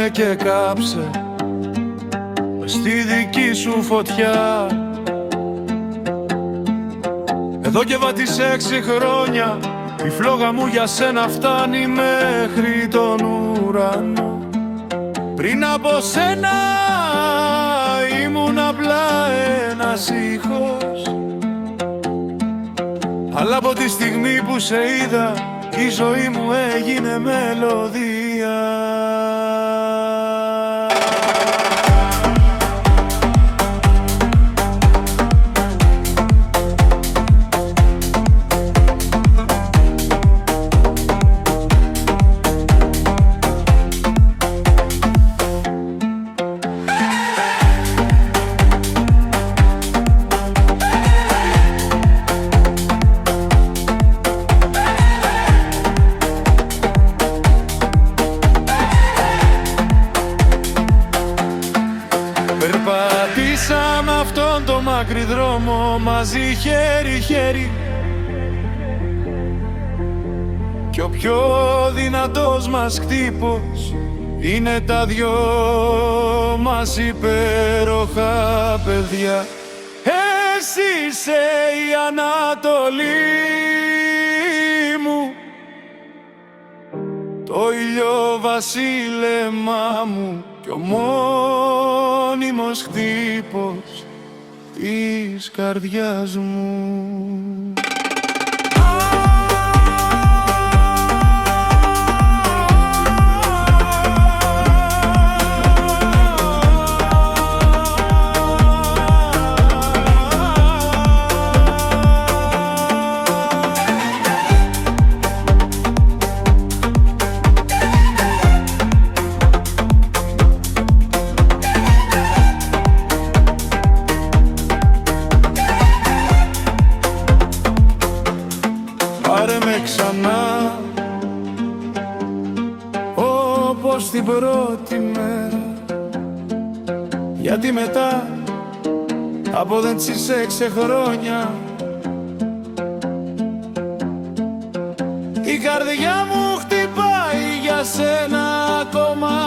με και κάψε στη δική σου φωτιά. Εδώ και βάτης 6 χρόνια η φλόγα μου για σένα φτάνει μέχρι τον ουρανό. Πριν από σένα ήμουν απλά ένας ήχος, αλλά από τη στιγμή που σε είδα η ζωή μου έγινε μελωδία. Περπατήσαμε αυτόν τον μακρύ δρόμο μαζί χέρι-χέρι, κι ο πιο δυνατός μας χτύπος είναι τα δυο μας υπέροχα παιδιά. Εσύ είσαι η Ανατολή μου, το ηλιοβασίλεμά μου κι ο μόνιμος χτύπος της καρδιάς μου. Πάρε με ξανά όπως την πρώτη μέρα, γιατί μετά από δεν τις 6 χρόνια η καρδιά μου χτυπάει για σένα ακόμα.